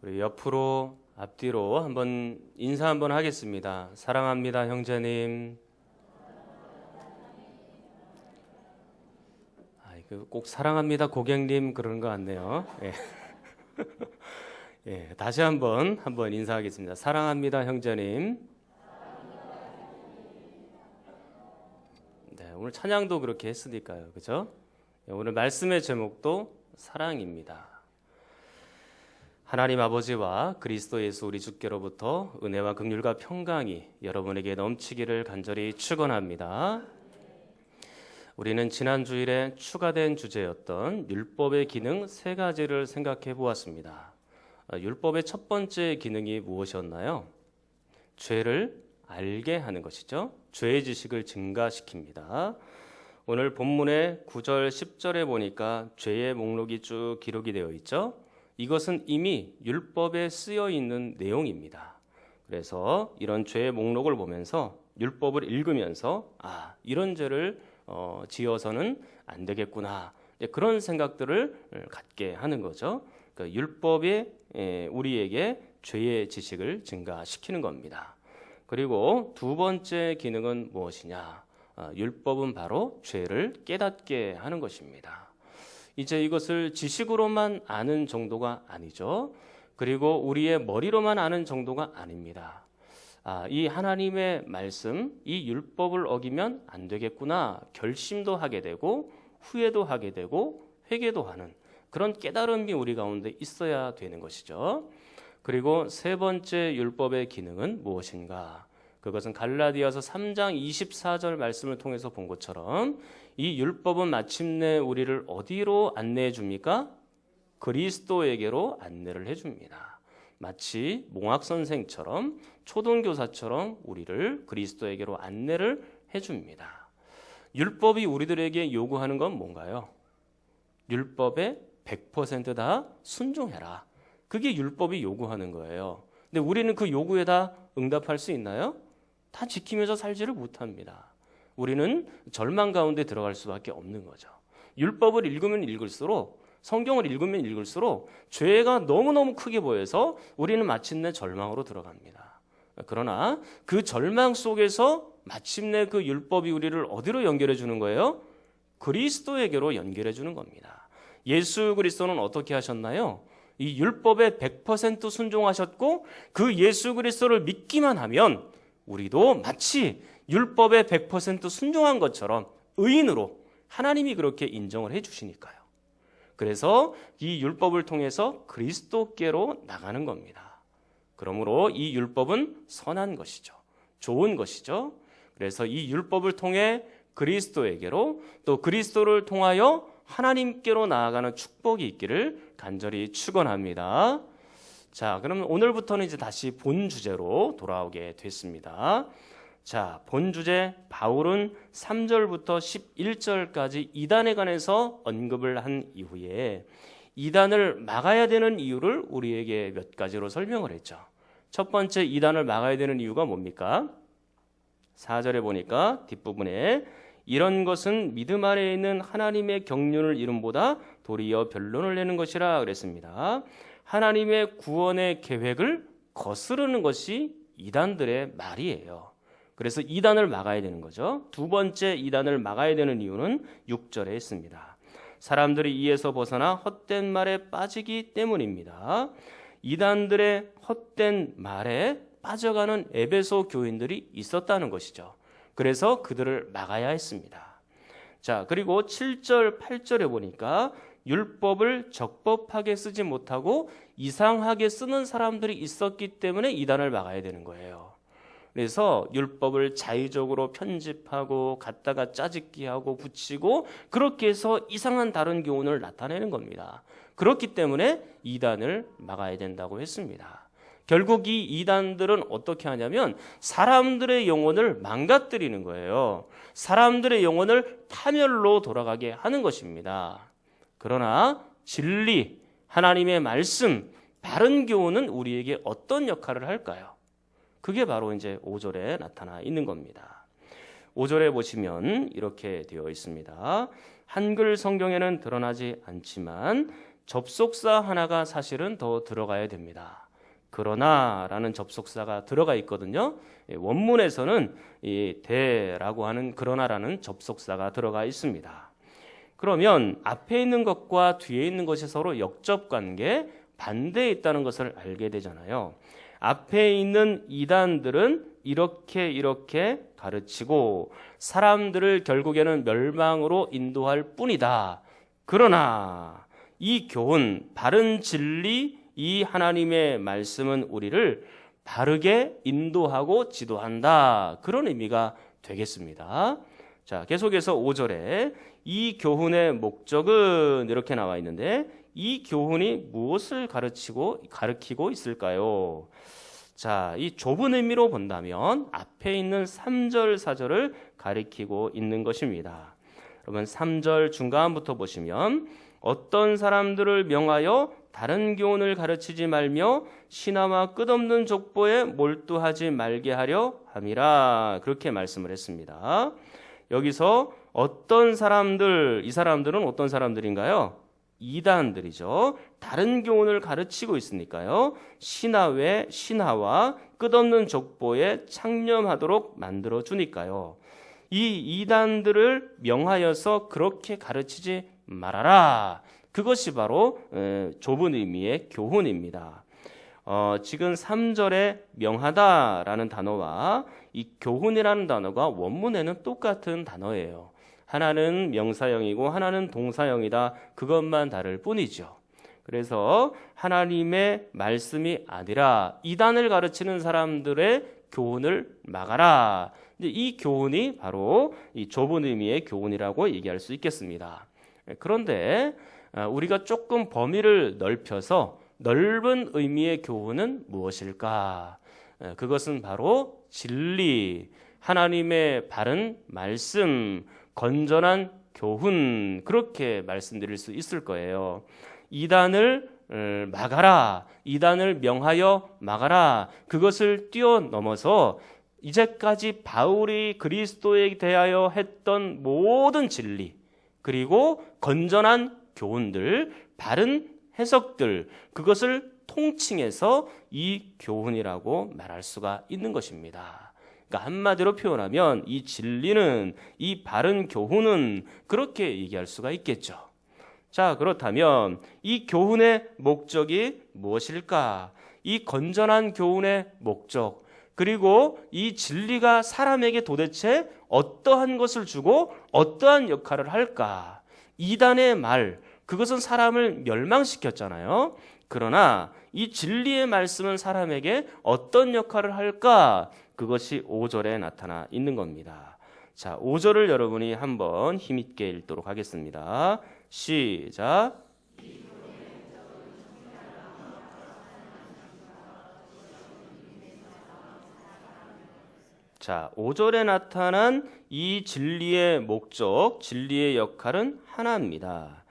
우리 옆으로 앞뒤로 한번 인사 한번 하겠습니다. 사랑합니다, 형제님. 꼭 사랑합니다, 고객님 그러는 것 같네요. 예. 예, 다시 한번 인사하겠습니다. 사랑합니다, 형제님. 네, 오늘 찬양도 그렇게 했으니까요, 그죠? 예, 오늘 말씀의 제목도 사랑입니다. 하나님 아버지와 그리스도 예수 우리 주께로부터 은혜와 긍휼과 평강이 여러분에게 넘치기를 간절히 축원합니다. 우리는 지난 주일에 추가된 주제였던 율법의 기능 세 가지를 생각해 보았습니다. 율법의 첫 번째 기능이 무엇이었나요? 죄를 알게 하는 것이죠. 죄의 지식을 증가시킵니다. 오늘 본문의 9절, 10절에 보니까 죄의 목록이 쭉 기록이 되어 있죠. 이것은 이미 율법에 쓰여 있는 내용입니다. 그래서 이런 죄의 목록을 보면서 율법을 읽으면서 이런 죄를 지어서는 안 되겠구나, 그런 생각들을 갖게 하는 거죠. 그러니까 율법이 우리에게 죄의 지식을 증가시키는 겁니다. 그리고 두 번째 기능은 무엇이냐? 율법은 바로 죄를 깨닫게 하는 것입니다. 이제 이것을 지식으로만 아는 정도가 아니죠. 그리고 우리의 머리로만 아는 정도가 아닙니다. 이 하나님의 말씀, 이 율법을 어기면 안 되겠구나 결심도 하게 되고 후회도 하게 되고 회개도 하는 그런 깨달음이 우리 가운데 있어야 되는 것이죠. 그리고 세 번째 율법의 기능은 무엇인가? 그것은 갈라디아서 3장 24절 말씀을 통해서 본 것처럼 이 율법은 마침내 우리를 어디로 안내해 줍니까? 그리스도에게로 안내를 해줍니다. 마치 몽학선생처럼 초등교사처럼 우리를 그리스도에게로 안내를 해줍니다. 율법이 우리들에게 요구하는 건 뭔가요? 율법에 100% 순종해라. 그게 율법이 요구하는 거예요. 근데 우리는 그 요구에 다 응답할 수 있나요? 다 지키면서 살지를 못합니다. 우리는 절망 가운데 들어갈 수밖에 없는 거죠. 율법을 읽으면 읽을수록, 성경을 읽으면 읽을수록 죄가 너무너무 크게 보여서 우리는 마침내 절망으로 들어갑니다. 그러나 그 절망 속에서 마침내 그 율법이 우리를 어디로 연결해 주는 거예요? 그리스도에게로 연결해 주는 겁니다. 예수 그리스도는 어떻게 하셨나요? 이 율법에 100% 순종하셨고 그 예수 그리스도를 믿기만 하면 우리도 마치 율법에 100% 순종한 것처럼 의인으로 하나님이 그렇게 인정을 해 주시니까요. 그래서 이 율법을 통해서 그리스도께로 나가는 겁니다. 그러므로 이 율법은 선한 것이죠. 좋은 것이죠. 그래서 이 율법을 통해 그리스도에게로 또 그리스도를 통하여 하나님께로 나아가는 축복이 있기를 간절히 축원합니다. 자, 그럼 오늘부터는 이제 다시 본 주제로 돌아오게 됐습니다. 자, 본 주제 바울은 3절부터 11절까지 이단에 관해서 언급을 한 이후에 이단을 막아야 되는 이유를 우리에게 몇 가지로 설명을 했죠. 첫 번째, 이단을 막아야 되는 이유가 뭡니까? 4절에 보니까 뒷부분에 이런 것은 믿음 아래에 있는 하나님의 경륜을 이름보다 도리어 변론을 내는 것이라 그랬습니다. 하나님의 구원의 계획을 거스르는 것이 이단들의 말이에요. 그래서 이단을 막아야 되는 거죠. 두 번째 이단을 막아야 되는 이유는 6절에 있습니다. 사람들이 이에서 벗어나 헛된 말에 빠지기 때문입니다. 이단들의 헛된 말에 빠져가는 에베소 교인들이 있었다는 것이죠. 그래서 그들을 막아야 했습니다. 자, 그리고 7절, 8절에 보니까 율법을 적법하게 쓰지 못하고 이상하게 쓰는 사람들이 있었기 때문에 이단을 막아야 되는 거예요. 그래서 율법을 자의적으로 편집하고 갖다가 짜집기 하고 붙이고 그렇게 해서 이상한 다른 교훈을 나타내는 겁니다. 그렇기 때문에 이단을 막아야 된다고 했습니다. 결국 이 이단들은 어떻게 하냐면 사람들의 영혼을 망가뜨리는 거예요. 사람들의 영혼을 파멸로 돌아가게 하는 것입니다. 그러나 진리, 하나님의 말씀, 바른 교훈은 우리에게 어떤 역할을 할까요? 그게 바로 이제 5절에 나타나 있는 겁니다. 5절에 보시면 이렇게 되어 있습니다. 한글 성경에는 드러나지 않지만 접속사 하나가 사실은 더 들어가야 됩니다. 그러나 라는 접속사가 들어가 있거든요. 원문에서는 이 대라고 하는 그러나라는 접속사가 들어가 있습니다. 그러면 앞에 있는 것과 뒤에 있는 것이 서로 역접관계, 반대에 있다는 것을 알게 되잖아요. 앞에 있는 이단들은 이렇게 가르치고 사람들을 결국에는 멸망으로 인도할 뿐이다. 그러나 이 교훈, 바른 진리, 이 하나님의 말씀은 우리를 바르게 인도하고 지도한다. 그런 의미가 되겠습니다. 자, 계속해서 5절에 이 교훈의 목적은 이렇게 나와 있는데 이 교훈이 무엇을 가르치고 있을까요? 자, 이 좁은 의미로 본다면 앞에 있는 3절, 4절을 가리키고 있는 것입니다. 여러분 3절 중간부터 보시면 어떤 사람들을 명하여 다른 교훈을 가르치지 말며 신하와 끝없는 족보에 몰두하지 말게 하려 함이라 그렇게 말씀을 했습니다. 여기서 어떤 사람들, 이 사람들은 어떤 사람들인가요? 이단들이죠. 다른 교훈을 가르치고 있으니까요. 신하 외 신하와 끝없는 족보에 창념하도록 만들어주니까요. 이 이단들을 명하여서 그렇게 가르치지 말아라. 그것이 바로 좁은 의미의 교훈입니다. 지금 3절에 명하다라는 단어와 이 교훈이라는 단어가 원문에는 똑같은 단어예요. 하나는 명사형이고 하나는 동사형이다. 그것만 다를 뿐이죠. 그래서 하나님의 말씀이 아니라 이단을 가르치는 사람들의 교훈을 막아라. 이 교훈이 바로 이 좁은 의미의 교훈이라고 얘기할 수 있겠습니다. 그런데 우리가 조금 범위를 넓혀서 넓은 의미의 교훈은 무엇일까? 그것은 바로 진리, 하나님의 바른 말씀, 건전한 교훈, 그렇게 말씀드릴 수 있을 거예요. 이단을 막아라, 이단을 명하여 막아라, 그것을 뛰어넘어서 이제까지 바울이 그리스도에 대하여 했던 모든 진리, 그리고 건전한 교훈들, 바른 해석들, 그것을 통칭해서 이 교훈이라고 말할 수가 있는 것입니다. 그러니까 한마디로 표현하면 이 진리는, 이 바른 교훈은 그렇게 얘기할 수가 있겠죠. 자, 그렇다면 이 교훈의 목적이 무엇일까? 이 건전한 교훈의 목적, 그리고 이 진리가 사람에게 도대체 어떠한 것을 주고 어떠한 역할을 할까? 이단의 말, 그것은 사람을 멸망시켰잖아요. 그러나 이 진리의 말씀은 사람에게 어떤 역할을 할까? 그것이 5절에 나타나 있는 겁니다. 자, 5절을 여러분이 한번 힘있게 읽도록 하겠습니다. 시작. 자, 5절에 나타난 이 진리의 목적, 진리의 역할은 하나입니다.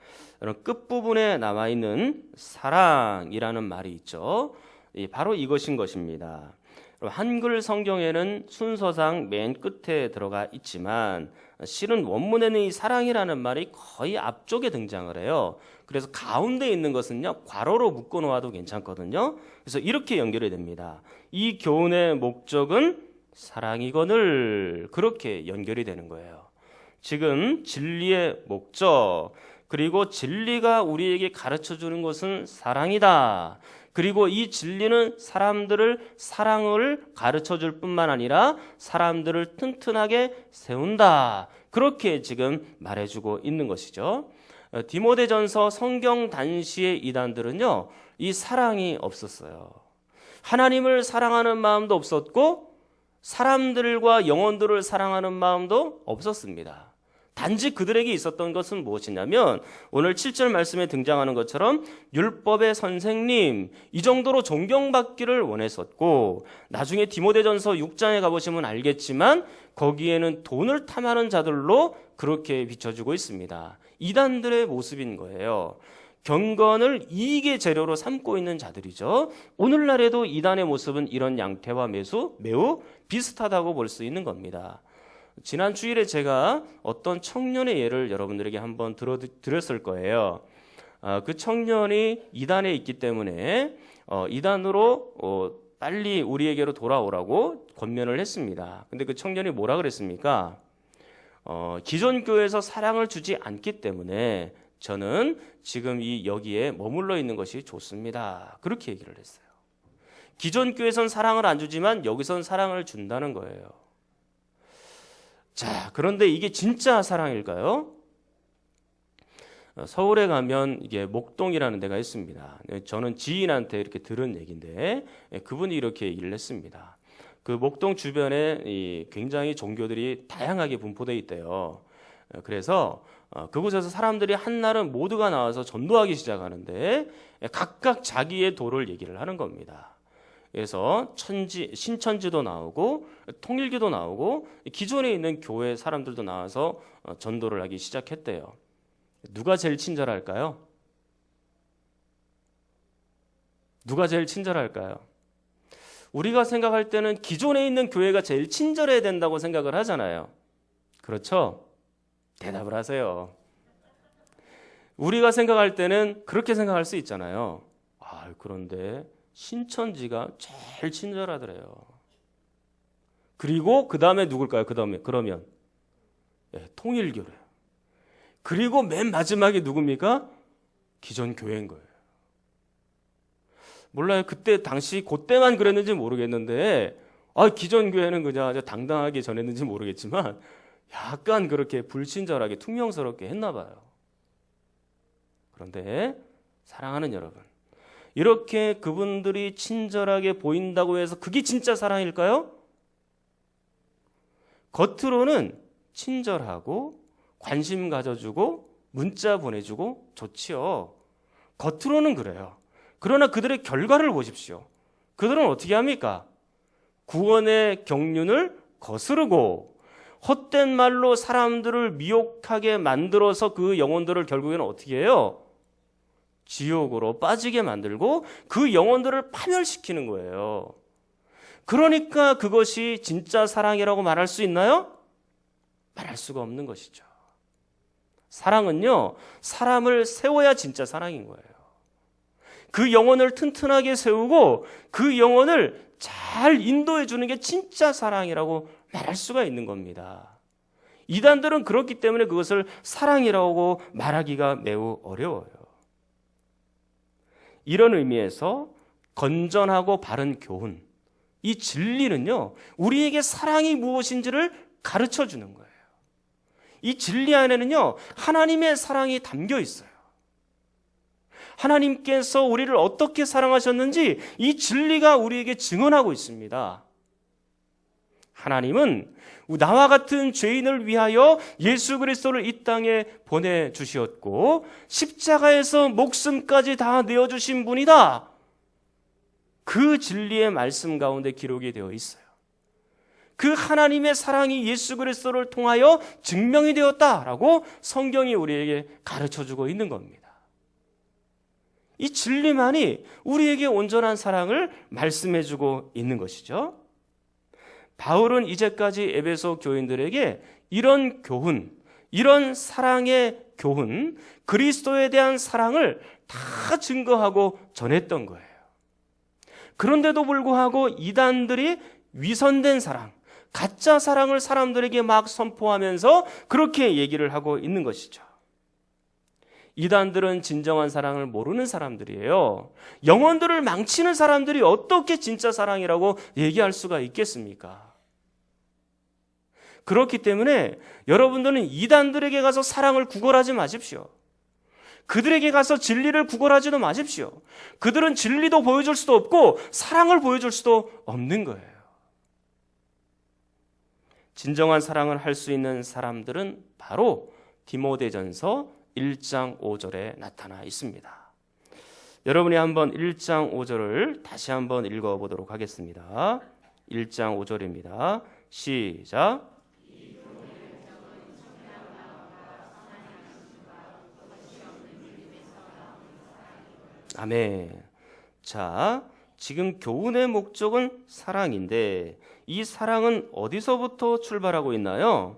끝부분에 나와 있는 사랑이라는 말이 있죠. 바로 이것인 것입니다. 한글 성경에는 순서상 맨 끝에 들어가 있지만 실은 원문에는 이 사랑이라는 말이 거의 앞쪽에 등장을 해요. 그래서 가운데 있는 것은요, 괄호로 묶어 놓아도 괜찮거든요. 그래서 이렇게 연결이 됩니다. 이 교훈의 목적은 사랑이거늘, 그렇게 연결이 되는 거예요. 지금 진리의 목적, 그리고 진리가 우리에게 가르쳐 주는 것은 사랑이다. 그리고 이 진리는 사랑을 가르쳐 줄 뿐만 아니라 사람들을 튼튼하게 세운다. 그렇게 지금 말해주고 있는 것이죠. 디모데전서 성경 단시의 이단들은요, 이 사랑이 없었어요. 하나님을 사랑하는 마음도 없었고 사람들과 영혼들을 사랑하는 마음도 없었습니다. 단지 그들에게 있었던 것은 무엇이냐면 오늘 7절 말씀에 등장하는 것처럼 율법의 선생님, 이 정도로 존경받기를 원했었고, 나중에 디모데전서 6장에 가보시면 알겠지만 거기에는 돈을 탐하는 자들로 그렇게 비춰주고 있습니다. 이단들의 모습인 거예요. 경건을 이익의 재료로 삼고 있는 자들이죠. 오늘날에도 이단의 모습은 이런 양태와 매우 비슷하다고 볼 수 있는 겁니다. 지난 주일에 제가 어떤 청년의 예를 여러분들에게 한번 드렸을 거예요. 그 청년이 이단에 있기 때문에 이단으로 빨리 우리에게로 돌아오라고 권면을 했습니다. 근데 그 청년이 뭐라 그랬습니까? 기존 교회에서 사랑을 주지 않기 때문에 저는 지금 여기에 머물러 있는 것이 좋습니다. 그렇게 얘기를 했어요. 기존 교회에선 사랑을 안 주지만 여기선 사랑을 준다는 거예요. 자, 그런데 이게 진짜 사랑일까요? 서울에 가면 이게 목동이라는 데가 있습니다. 저는 지인한테 이렇게 들은 얘기인데 그분이 이렇게 얘기를 했습니다. 그 목동 주변에 굉장히 종교들이 다양하게 분포되어 있대요. 그래서 그곳에서 사람들이 한날은 모두가 나와서 전도하기 시작하는데 각각 자기의 도를 얘기를 하는 겁니다. 그래서 신천지도 나오고 통일교도 나오고 기존에 있는 교회 사람들도 나와서 전도를 하기 시작했대요. 누가 제일 친절할까요? 누가 제일 친절할까요? 우리가 생각할 때는 기존에 있는 교회가 제일 친절해야 된다고 생각을 하잖아요. 그렇죠? 대답을 하세요. 우리가 생각할 때는 그렇게 생각할 수 있잖아요. 그런데 신천지가 제일 친절하더래요. 그리고 그 다음에 누굴까요? 그러면 통일교래요. 그리고 맨 마지막에 누굽니까? 기존 교회인 거예요. 몰라요. 그때만 그랬는지 모르겠는데 기존 교회는 그냥 당당하게 전했는지 모르겠지만 약간 그렇게 불친절하게 퉁명스럽게 했나 봐요. 그런데 사랑하는 여러분, 이렇게 그분들이 친절하게 보인다고 해서 그게 진짜 사랑일까요? 겉으로는 친절하고 관심 가져주고 문자 보내주고 좋지요. 겉으로는 그래요. 그러나 그들의 결과를 보십시오. 그들은 어떻게 합니까? 구원의 경륜을 거스르고 헛된 말로 사람들을 미혹하게 만들어서 그 영혼들을 결국에는 어떻게 해요? 지옥으로 빠지게 만들고 그 영혼들을 파멸시키는 거예요. 그러니까 그것이 진짜 사랑이라고 말할 수 있나요? 말할 수가 없는 것이죠. 사랑은요, 사람을 세워야 진짜 사랑인 거예요. 그 영혼을 튼튼하게 세우고 그 영혼을 잘 인도해 주는 게 진짜 사랑이라고 말할 수가 있는 겁니다. 이단들은 그렇기 때문에 그것을 사랑이라고 말하기가 매우 어려워요. 이런 의미에서 건전하고 바른 교훈, 이 진리는요, 우리에게 사랑이 무엇인지를 가르쳐 주는 거예요. 이 진리 안에는요, 하나님의 사랑이 담겨 있어요. 하나님께서 우리를 어떻게 사랑하셨는지 이 진리가 우리에게 증언하고 있습니다. 하나님은 나와 같은 죄인을 위하여 예수 그리스도를 이 땅에 보내주셨고 십자가에서 목숨까지 다 내어주신 분이다. 그 진리의 말씀 가운데 기록이 되어 있어요. 그 하나님의 사랑이 예수 그리스도를 통하여 증명이 되었다라고 성경이 우리에게 가르쳐주고 있는 겁니다. 이 진리만이 우리에게 온전한 사랑을 말씀해주고 있는 것이죠. 바울은 이제까지 에베소 교인들에게 이런 교훈, 이런 사랑의 교훈, 그리스도에 대한 사랑을 다 증거하고 전했던 거예요. 그런데도 불구하고 이단들이 위선된 사랑, 가짜 사랑을 사람들에게 막 선포하면서 그렇게 얘기를 하고 있는 것이죠. 이단들은 진정한 사랑을 모르는 사람들이에요. 영혼들을 망치는 사람들이 어떻게 진짜 사랑이라고 얘기할 수가 있겠습니까? 그렇기 때문에 여러분들은 이단들에게 가서 사랑을 구걸하지 마십시오. 그들에게 가서 진리를 구걸하지도 마십시오. 그들은 진리도 보여줄 수도 없고 사랑을 보여줄 수도 없는 거예요. 진정한 사랑을 할 수 있는 사람들은 바로 디모데전서 1장 5절에 나타나 있습니다. 여러분이 한번 1장 5절을 다시 한번 읽어보도록 하겠습니다. 1장 5절입니다. 시작. 아멘. 자, 지금 교훈의 목적은 사랑인데 이 사랑은 어디서부터 출발하고 있나요?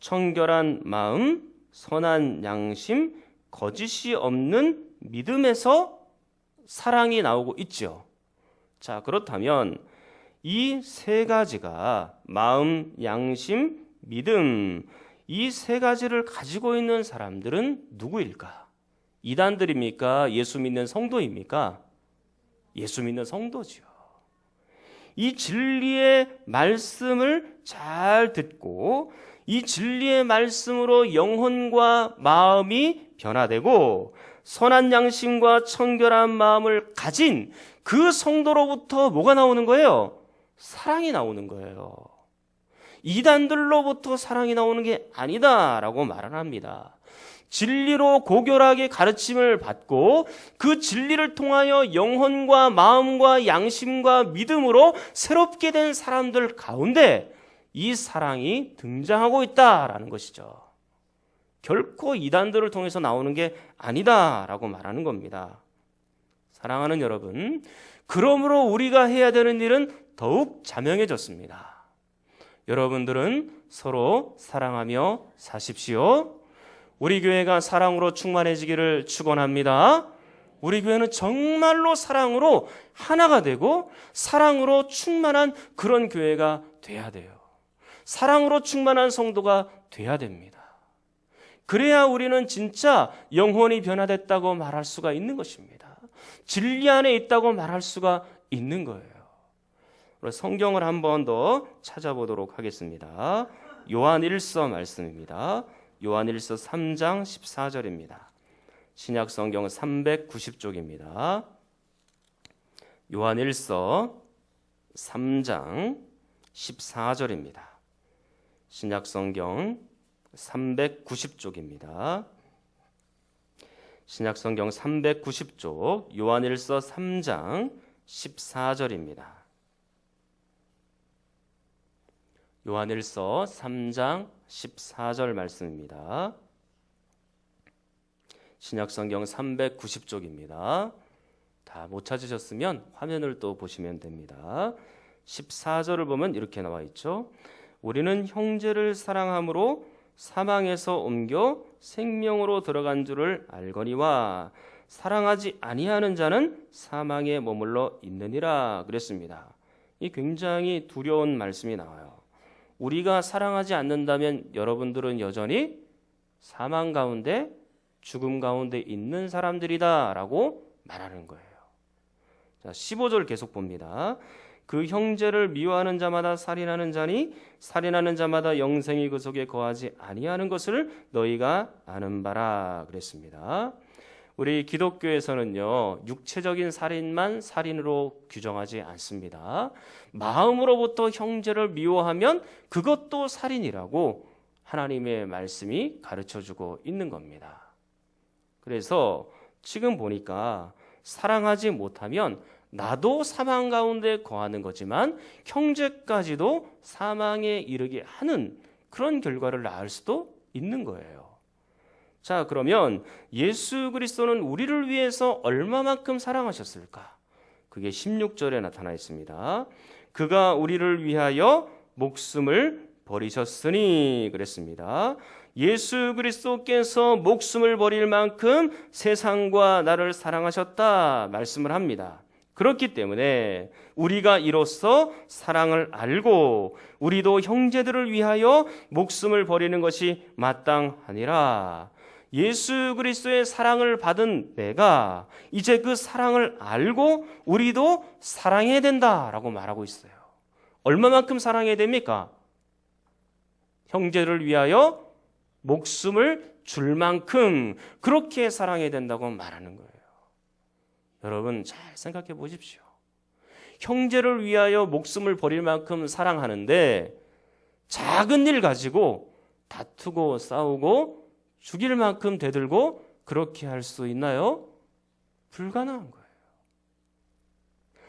청결한 마음, 선한 양심, 거짓이 없는 믿음에서 사랑이 나오고 있죠. 자, 그렇다면 이 세 가지가 마음, 양심, 믿음, 이 세 가지를 가지고 있는 사람들은 누구일까? 이단들입니까? 예수 믿는 성도입니까? 예수 믿는 성도지요. 이 진리의 말씀을 잘 듣고 이 진리의 말씀으로 영혼과 마음이 변화되고 선한 양심과 청결한 마음을 가진 그 성도로부터 뭐가 나오는 거예요? 사랑이 나오는 거예요. 이단들로부터 사랑이 나오는 게 아니다라고 말을 합니다. 진리로 고결하게 가르침을 받고 그 진리를 통하여 영혼과 마음과 양심과 믿음으로 새롭게 된 사람들 가운데 이 사랑이 등장하고 있다라는 것이죠. 결코 이단들을 통해서 나오는 게 아니다라고 말하는 겁니다. 사랑하는 여러분, 그러므로 우리가 해야 되는 일은 더욱 자명해졌습니다. 여러분들은 서로 사랑하며 사십시오. 우리 교회가 사랑으로 충만해지기를 축원합니다. 우리 교회는 정말로 사랑으로 하나가 되고 사랑으로 충만한 그런 교회가 돼야 돼요. 사랑으로 충만한 성도가 돼야 됩니다. 그래야 우리는 진짜 영혼이 변화됐다고 말할 수가 있는 것입니다. 진리 안에 있다고 말할 수가 있는 거예요. 성경을 한 번 더 찾아보도록 하겠습니다. 요한일서 말씀입니다. 요한일서 3장 14절입니다. 신약 성경 390쪽입니다. 요한일서 3장 14절입니다. 신약 성경 390쪽입니다. 신약 성경 390쪽 요한일서 3장 14절입니다. 요한일서 3장 14절 말씀입니다. 신약 성경 390쪽입니다. 다 못 찾으셨으면 화면을 또 보시면 됩니다. 14절을 보면 이렇게 나와 있죠. 우리는 형제를 사랑함으로 사망에서 옮겨 생명으로 들어간 줄을 알거니와 사랑하지 아니하는 자는 사망에 머물러 있느니라 그랬습니다. 이 굉장히 두려운 말씀이 나와요. 우리가 사랑하지 않는다면 여러분들은 여전히 사망 가운데 죽음 가운데 있는 사람들이다라고 말하는 거예요. 자, 15절 계속 봅니다. 그 형제를 미워하는 자마다 살인하는 자니 살인하는 자마다 영생이 그 속에 거하지 아니하는 것을 너희가 아는 바라 그랬습니다. 우리 기독교에서는요, 육체적인 살인만 살인으로 규정하지 않습니다. 마음으로부터 형제를 미워하면 그것도 살인이라고 하나님의 말씀이 가르쳐주고 있는 겁니다. 그래서 지금 보니까 사랑하지 못하면 나도 사망 가운데 거하는 거지만 형제까지도 사망에 이르게 하는 그런 결과를 낳을 수도 있는 거예요. 자, 그러면 예수 그리스도는 우리를 위해서 얼마만큼 사랑하셨을까? 그게 16절에 나타나 있습니다. 그가 우리를 위하여 목숨을 버리셨으니 그랬습니다. 예수 그리스도께서 목숨을 버릴 만큼 세상과 나를 사랑하셨다 말씀을 합니다. 그렇기 때문에 우리가 이로써 사랑을 알고 우리도 형제들을 위하여 목숨을 버리는 것이 마땅하니라. 예수 그리스도의 사랑을 받은 내가 이제 그 사랑을 알고 우리도 사랑해야 된다라고 말하고 있어요. 얼마만큼 사랑해야 됩니까? 형제를 위하여 목숨을 줄 만큼 그렇게 사랑해야 된다고 말하는 거예요. 여러분 잘 생각해 보십시오. 형제를 위하여 목숨을 버릴 만큼 사랑하는데 작은 일 가지고 다투고 싸우고 죽일 만큼 대들고 그렇게 할 수 있나요? 불가능한 거예요.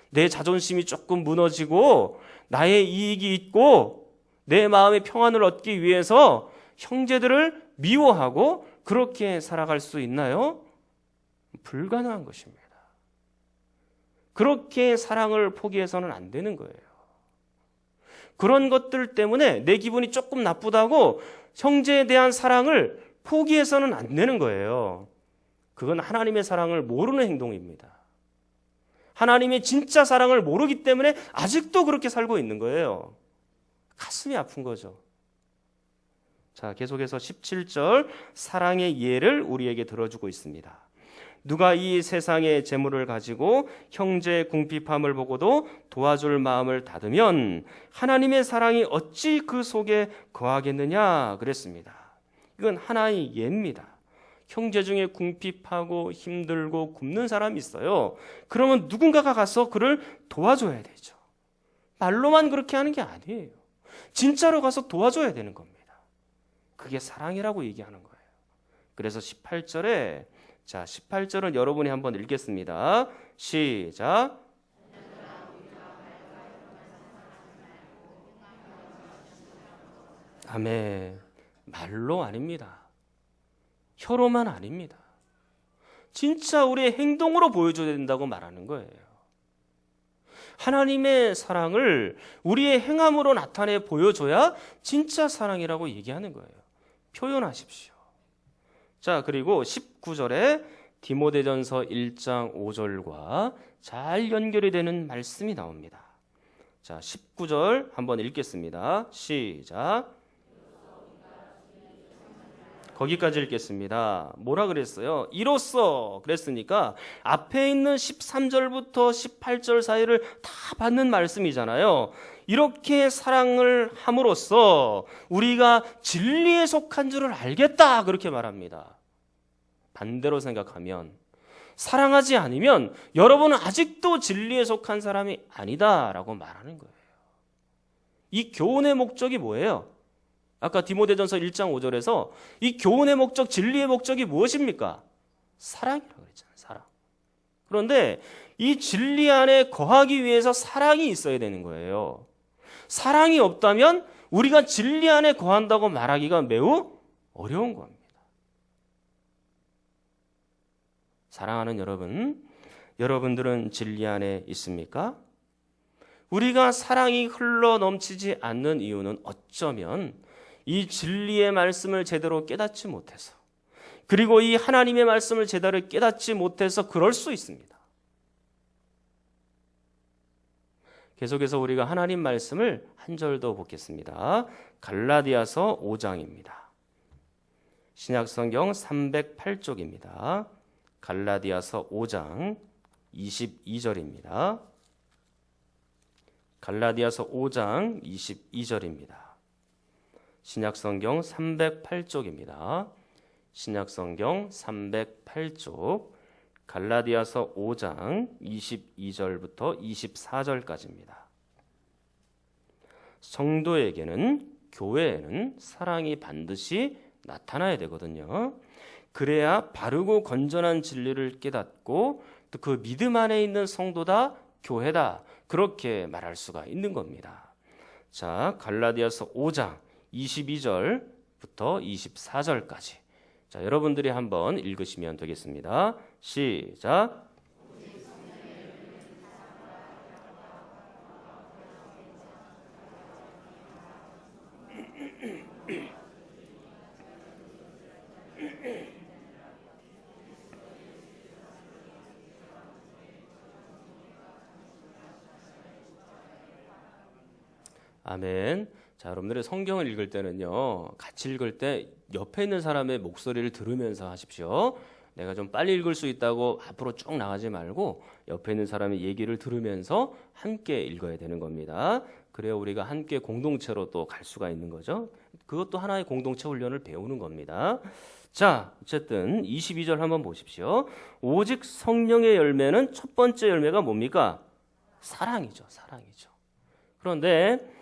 내 자존심이 조금 무너지고 나의 이익이 있고 내 마음의 평안을 얻기 위해서 형제들을 미워하고 그렇게 살아갈 수 있나요? 불가능한 것입니다. 그렇게 사랑을 포기해서는 안 되는 거예요. 그런 것들 때문에 내 기분이 조금 나쁘다고 형제에 대한 사랑을 포기해서는 안 되는 거예요. 그건 하나님의 사랑을 모르는 행동입니다. 하나님의 진짜 사랑을 모르기 때문에 아직도 그렇게 살고 있는 거예요. 가슴이 아픈 거죠. 자, 계속해서 17절 사랑의 예를 우리에게 들어주고 있습니다. 누가 이 세상의 재물을 가지고 형제의 궁핍함을 보고도 도와줄 마음을 닫으면 하나님의 사랑이 어찌 그 속에 거하겠느냐 그랬습니다. 이건 하나의 예입니다. 형제 중에 궁핍하고 힘들고 굶는 사람이 있어요. 그러면 누군가가 가서 그를 도와줘야 되죠. 말로만 그렇게 하는 게 아니에요. 진짜로 가서 도와줘야 되는 겁니다. 그게 사랑이라고 얘기하는 거예요. 그래서 18절에 18절은 여러분이 한번 읽겠습니다. 시작. 아멘. 말로 아닙니다. 혀로만 아닙니다. 진짜 우리의 행동으로 보여줘야 된다고 말하는 거예요. 하나님의 사랑을 우리의 행함으로 나타내 보여줘야 진짜 사랑이라고 얘기하는 거예요. 표현하십시오. 자, 그리고 19절에 디모데전서 1장 5절과 잘 연결이 되는 말씀이 나옵니다. 자, 19절 한번 읽겠습니다. 시작. 거기까지 읽겠습니다. 뭐라 그랬어요? 이로써 그랬으니까 앞에 있는 13절부터 18절 사이를 다 받는 말씀이잖아요. 이렇게 사랑을 함으로써 우리가 진리에 속한 줄을 알겠다 그렇게 말합니다. 반대로 생각하면 사랑하지 않으면 여러분은 아직도 진리에 속한 사람이 아니다라고 말하는 거예요. 이 교훈의 목적이 뭐예요? 아까 디모데전서 1장 5절에서 이 교훈의 목적, 진리의 목적이 무엇입니까? 사랑이라고 그랬잖아요. 사랑. 그런데 이 진리 안에 거하기 위해서 사랑이 있어야 되는 거예요. 사랑이 없다면 우리가 진리 안에 거한다고 말하기가 매우 어려운 겁니다. 사랑하는 여러분, 여러분들은 진리 안에 있습니까? 우리가 사랑이 흘러 넘치지 않는 이유는 어쩌면 이 진리의 말씀을 제대로 깨닫지 못해서, 그리고 이 하나님의 말씀을 제대로 깨닫지 못해서 그럴 수 있습니다. 계속해서 우리가 하나님 말씀을 한 절 더 보겠습니다. 갈라디아서 5장입니다. 신약성경 308쪽입니다. 갈라디아서 5장 22절입니다. 갈라디아서 5장 22절입니다. 신약성경 308쪽입니다. 신약성경 308쪽 갈라디아서 5장 22절부터 24절까지입니다. 성도에게는, 교회에는 사랑이 반드시 나타나야 되거든요. 그래야 바르고 건전한 진리를 깨닫고 또 그 믿음 안에 있는 성도다, 교회다 그렇게 말할 수가 있는 겁니다. 자, 갈라디아서 5장 22절부터 24절까지. 자, 여러분들이 한번 읽으시면 되겠습니다. 시작. 아멘. 자, 여러분들이 성경을 읽을 때는요, 같이 읽을 때 옆에 있는 사람의 목소리를 들으면서 하십시오. 내가 좀 빨리 읽을 수 있다고 앞으로 쭉 나가지 말고 옆에 있는 사람의 얘기를 들으면서 함께 읽어야 되는 겁니다. 그래야 우리가 함께 공동체로 또 갈 수가 있는 거죠. 그것도 하나의 공동체 훈련을 배우는 겁니다. 자, 어쨌든 22절 한번 보십시오. 오직 성령의 열매는 첫 번째 열매가 뭡니까? 사랑이죠. 사랑이죠. 그런데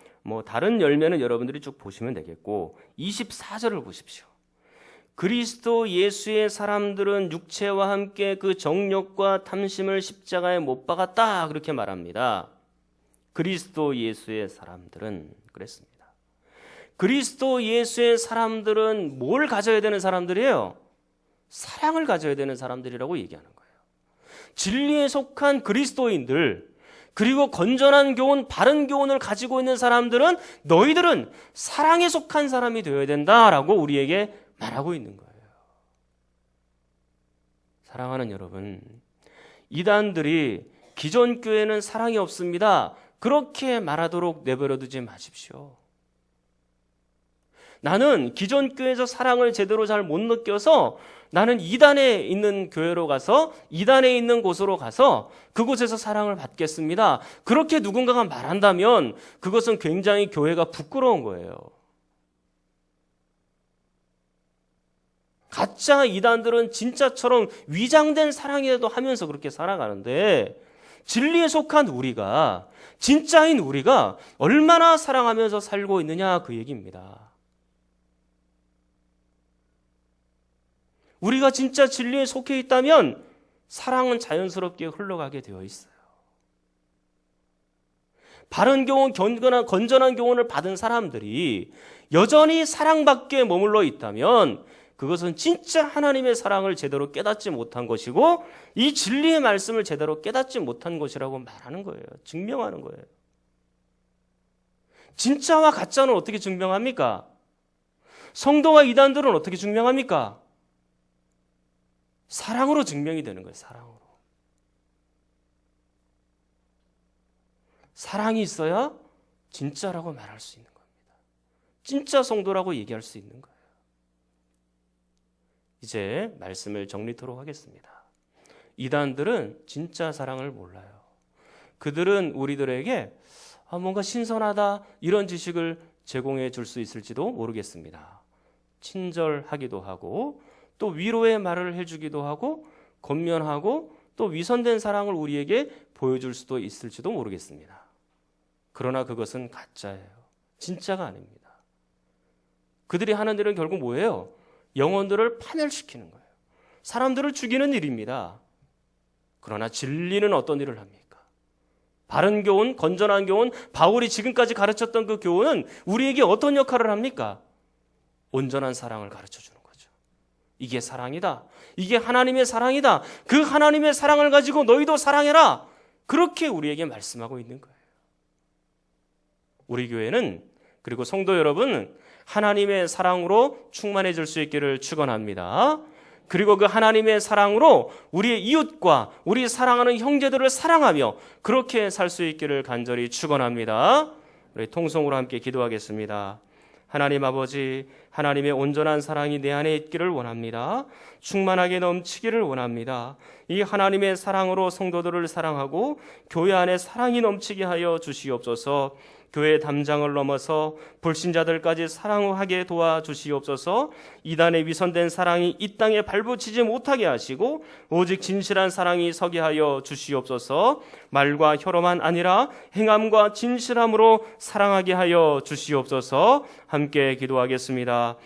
다른 열매는 여러분들이 쭉 보시면 되겠고 24절을 보십시오. 그리스도 예수의 사람들은 육체와 함께 그 정욕과 탐심을 십자가에 못 박았다 그렇게 말합니다. 그리스도 예수의 사람들은 그랬습니다. 그리스도 예수의 사람들은 뭘 가져야 되는 사람들이에요? 사랑을 가져야 되는 사람들이라고 얘기하는 거예요. 진리에 속한 그리스도인들, 그리고 건전한 교훈, 바른 교훈을 가지고 있는 사람들은 너희들은 사랑에 속한 사람이 되어야 된다라고 우리에게 말하고 있는 거예요. 사랑하는 여러분, 이단들이 기존 교회는 사랑이 없습니다, 그렇게 말하도록 내버려 두지 마십시오. 나는 기존 교회에서 사랑을 제대로 잘 못 느껴서 나는 이단에 있는 교회로 가서, 이단에 있는 곳으로 가서 그곳에서 사랑을 받겠습니다, 그렇게 누군가가 말한다면 그것은 굉장히 교회가 부끄러운 거예요. 가짜 이단들은 진짜처럼 위장된 사랑이라도 하면서 그렇게 살아가는데, 진리에 속한 우리가, 진짜인 우리가 얼마나 사랑하면서 살고 있느냐, 그 얘기입니다. 우리가 진짜 진리에 속해 있다면 사랑은 자연스럽게 흘러가게 되어 있어요. 바른 교훈, 건전한 교훈을 받은 사람들이 여전히 사랑밖에 머물러 있다면 그것은 진짜 하나님의 사랑을 제대로 깨닫지 못한 것이고, 이 진리의 말씀을 제대로 깨닫지 못한 것이라고 말하는 거예요. 증명하는 거예요. 진짜와 가짜는 어떻게 증명합니까? 성도와 이단들은 어떻게 증명합니까? 사랑으로 증명이 되는 거예요. 사랑으로. 사랑이 있어야 진짜라고 말할 수 있는 겁니다. 진짜 성도라고 얘기할 수 있는 거예요. 이제 말씀을 정리토록 하겠습니다. 이단들은 진짜 사랑을 몰라요. 그들은 우리들에게 뭔가 신선하다 이런 지식을 제공해 줄 수 있을지도 모르겠습니다. 친절하기도 하고, 또 위로의 말을 해주기도 하고, 권면하고, 또 위선된 사랑을 우리에게 보여줄 수도 있을지도 모르겠습니다. 그러나 그것은 가짜예요. 진짜가 아닙니다. 그들이 하는 일은 결국 뭐예요? 영혼들을 파멸시키는 거예요. 사람들을 죽이는 일입니다. 그러나 진리는 어떤 일을 합니까? 바른 교훈, 건전한 교훈, 바울이 지금까지 가르쳤던 그 교훈은 우리에게 어떤 역할을 합니까? 온전한 사랑을 가르쳐주는 거죠. 이게 사랑이다. 이게 하나님의 사랑이다. 그 하나님의 사랑을 가지고 너희도 사랑해라. 그렇게 우리에게 말씀하고 있는 거예요. 우리 교회는, 그리고 성도 여러분, 하나님의 사랑으로 충만해질 수 있기를 축원합니다. 그리고 그 하나님의 사랑으로 우리의 이웃과 우리 사랑하는 형제들을 사랑하며 그렇게 살 수 있기를 간절히 축원합니다. 우리 통성으로 함께 기도하겠습니다. 하나님 아버지, 하나님의 온전한 사랑이 내 안에 있기를 원합니다. 충만하게 넘치기를 원합니다. 이 하나님의 사랑으로 성도들을 사랑하고 교회 안에 사랑이 넘치게 하여 주시옵소서. 교회 담장을 넘어서 불신자들까지 사랑하게 도와주시옵소서. 이단의 위선된 사랑이 이 땅에 발붙이지 못하게 하시고 오직 진실한 사랑이 서게 하여 주시옵소서. 말과 혀로만 아니라 행함과 진실함으로 사랑하게 하여 주시옵소서. 함께 기도하겠습니다.